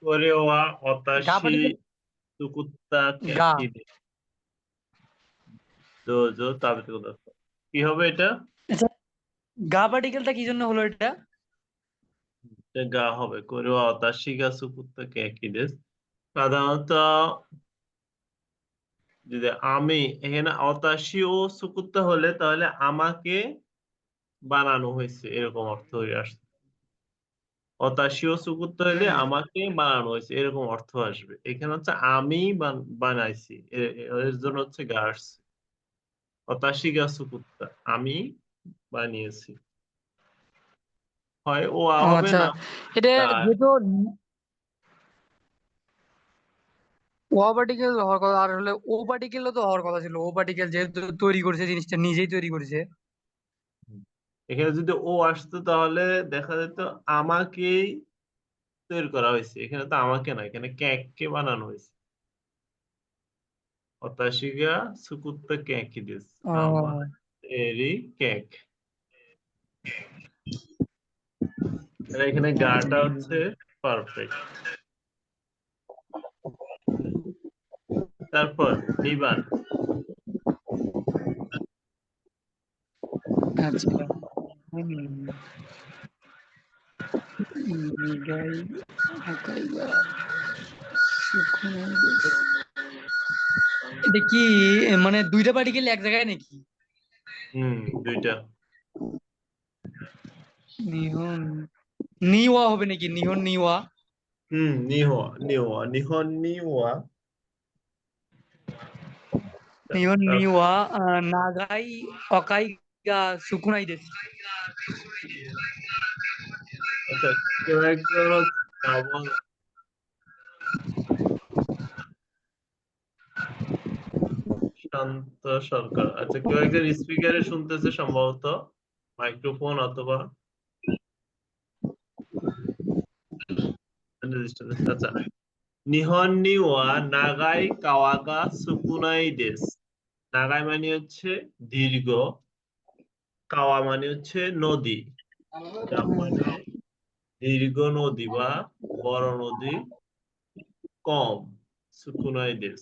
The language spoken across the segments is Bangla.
কোরেও ওয়া ガ অতাশি পার্টিকেল সুকুত্তা গা কি দেশ দোজো তাবে তো কি হবে এটা? আচ্ছা গা পার্টিকেলটা কি জন্য হলো এটা এটা গা হবে। কোরেও ওয়া অতাশি গা সুকুত্তা কি দেশ সাধারণত যদি আমি এখানে অতাশি ও সুকুত্তা হলে তাহলে আমাকে বানানো হয়েছে এরকম অর্থ হয়ে আসছে। অতাশি ও সুকুত্তা হলে হ্যাঁ আমাকে বানানো হয়েছে এরকম অর্থ আসবে। এখানে হচ্ছে আমি বানাইছি এর জন্য হচ্ছে গা আসছে। অতাশি গা সুকুত্তা আমি বানিয়েছি। হয় ও আ ও হবে আচ্ছা না এটা গা। যেহেতু ও পার্টিকেল হওয়ার কথা আর হলে ও পার্টিকেলও তো হওয়ার কথা ছিল ও পার্টিকেল যেহেতু তৈরি করেছে জিনিসটা নিজেই তৈরি করেছে এখানে যদি ও আসতো তাহলে দেখা যেত আমাকেই তৈরি করা হয়েছে। এখানে তো আমাকে না, এখানে ক্যাককে বানানো হয়েছে। অতাশিগা সুকুত্তা ক্যাকি দিস আমার ও এরই ক্যাক। আর এখানে গাটা হচ্ছে পারফেক্ট। তারপর নিবান। আচ্ছা হুম, গাই আকাই গা, শুকনো দেশ। এটা কি মানে দুইটা পার্টিকেল এক জায়গায় নাকি দুইটা। নিহন নিওয়া হবে নাকি নিহন নিওয়া নিহোয়া নিহোয়া নিহন নিওয়া। নিহন নিওয়া নাগাই অকাই গা সুকুনাই দেশ আচ্ছা, কেউ একজন হচ্ছে শান্ত সরকার। আচ্ছা, কেউ একজন স্পিকারে শুনতেছে সম্ভবত, মাইক্রোফোন অথবা আচ্ছা। নিহন নিওয়া নাগাই কাওয়াগা সুকুনাই দেশ। নাগাই মানে হচ্ছে দীর্ঘ, কাওয়া মানে হচ্ছে নদী, জাপানে দীর্ঘ নদী বা বড় নদী কম, সুকুনাই দেশ।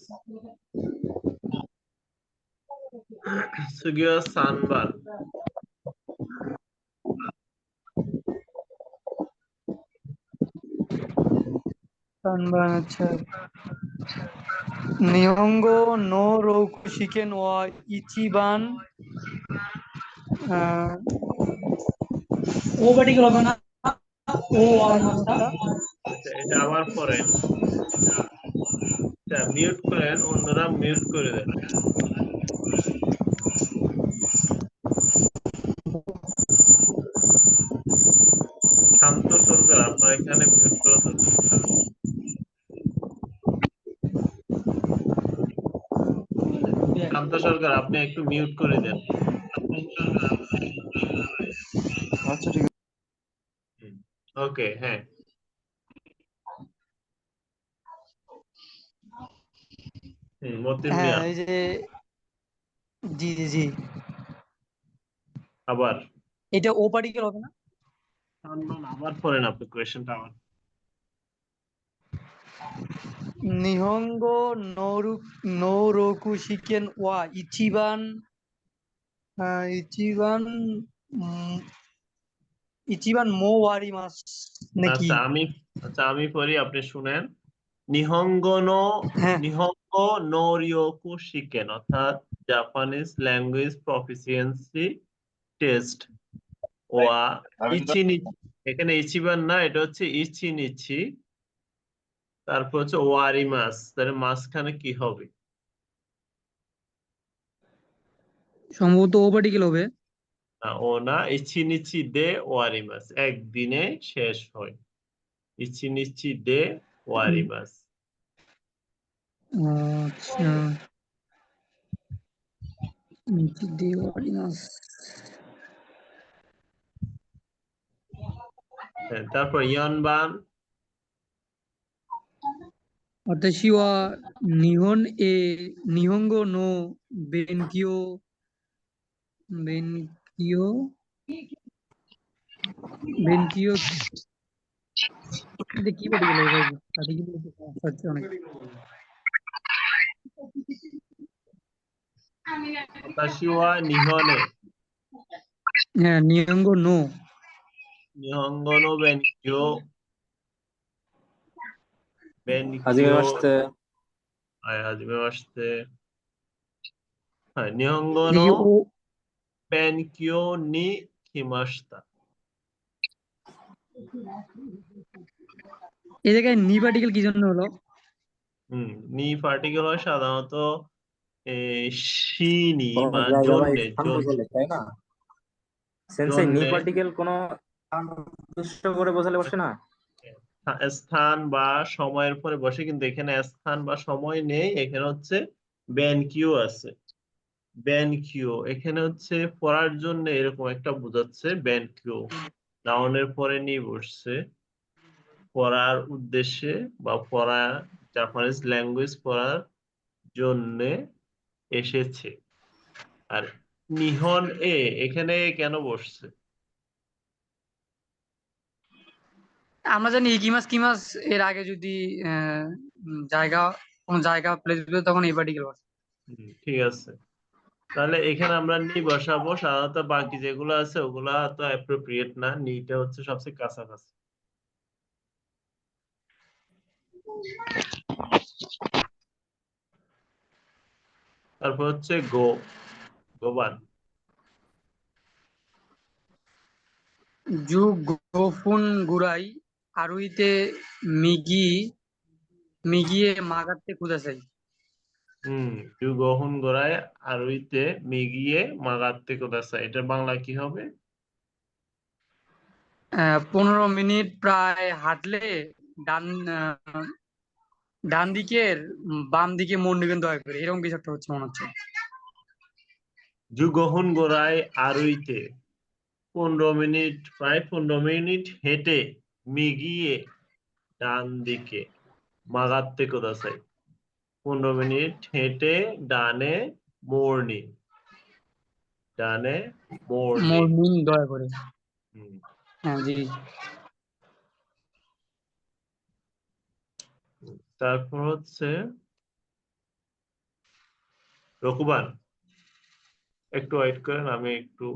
সুগিয়া সানবান। সানবান আচ্ছা নিহঙ্গো নো রৌকু শিকেন ওয়া ইচিবান আহ, ও পার্টিকেল হবে না ও আর মাত্রা আচ্ছা, এটা আবার পড়েন। আচ্ছা, মিউট করেন, অন্যরা মিউট করে দেন। শান্ত সরকার, আপনার এখানে মিউট করা দরকার। শান্ত সরকার, আপনি একটু মিউট করে দেন। আচ্ছা ঠিক আছে। ওকে, হ্যাঁ। মতিন হ্যাঁ মিয়া। এই যে জি জি জি আবার এটা ও পার্টিকেল হবে না সানবান, আবার পড়েন আপনি কোয়েশ্চেনটা আবার। নিহঙ্গো নোরু নো রৌকু শিকেন ওয়া ইচিবান ইচিবান উম, ইচিবান মো ওয়ারি মাস নাকি আচ্ছা আমি আচ্ছা আমি পড়ি, আপনি শুনেন। নিহঙ্গ নো হ্যাঁ নিহঙ্গ নো রিওকু শিকেন, অর্থাৎ জাপানিজ ল্যাঙ্গুয়েজ প্রফিসিয়েন্সি টেস্ট ওয়া আমি তো ইচি নিচি। এখানে ইচিবান না, এটা হচ্ছে ইচি নিচি। তারপর হচ্ছে ওয়ারি মাস, তাহলে মাঝখানে কি হবে? সম্ভবত ও পার্টিকেল হবে না, ও না, ইচি নিচি দে ওয়ারি মাস একদিনে শেষ হয়। ইচি নিচি দে ওয়ারি মাস। আচ্ছা দি ওয়ারি মাস হ্যাঁ, তারপর ইয়নবান। 私は日本語の勉強、勉強 এটা কি পার্টিকেল ভাই? পার্টিকেল হচ্ছে অনেক। watashi wa nihone হ্যাঁ, নিয়ঙ্গ no. nihongo no benkyou はじめまし benkyo て。はいはじめましてはい日本語 দেখি の ও 勉強に来ました এই জায়গায় নি পার্টিকেল কি জন্য হলো? নি পার্টিকেল হয় সাধারণত শিনি কোনো বা জায়গায় জন্যে স্থান বোঝালে তাই না? সেন্সেই নি জন্যে পার্টিকেল কোনো স্থান নির্দিষ্ট করে বোঝালে বসে না? স্থান বা সময়ের পরে বসে, কিন্তু এখানে স্থান বা সময় নেই, এখানে হচ্ছে বেনকিউ আছে। বেনকিউ এখানে হচ্ছে পড়ার জন্য এরকম একটা বোঝাচ্ছে বেনকিউ, নাউনের পরে নিয়ে বসছে পড়ার উদ্দেশ্যে বা পড়া, জাপানিজ ল্যাঙ্গুয়েজ পড়ার জন্য এসেছে। আর নিহন এখানে কেন বসছে? আমরা জানি ইকিমাস কিমাস এর আগে যদি আহ, জায়গা, কোন জায়গা প্লেস দিলে তখন এই পার্টিকেল বসে। ঠিক আছে, তাহলে এখানে আমরা নি বসাবো। সাধারণত বাকি যেগুলো আছে ওগুলা তো অ্যাপ্রোপ্রিয়েট না, নিটা হচ্ছে সবচেয়ে কাছাকাছি। তারপর হচ্ছে গোবান। জু গোফুন গুরাই আরুইতে মিগি মিগিয়ে মাগাতে কুদাসাই। যুগহন গোড়ায় আরুইতে মিগিয়ে মাগাত্তে কোদাসাই, এটা বাংলা কি হবে? 15 মিনিট প্রায় হাঁটলে ডান ডান দিকের বাম দিকে মন নিবেন দয়া করে, এরকম কিছু একটা হচ্ছে মনে হচ্ছে। যুগহন গোড়ায় আরুইতে 15 মিনিট, প্রায় 15 মিনিট হেঁটে মিগিয়ে ডান দিকে মাগাত্তে কোদাসাই, 15 মিনিট হেঁটে ডানে মোড় নিন, ডানে মোড় নিন। মর্নিং দয়া করে। হুম, হ্যাঁ জি। তারপর হচ্ছে রকুবান, একটু ওয়েট করেন, আমি একটু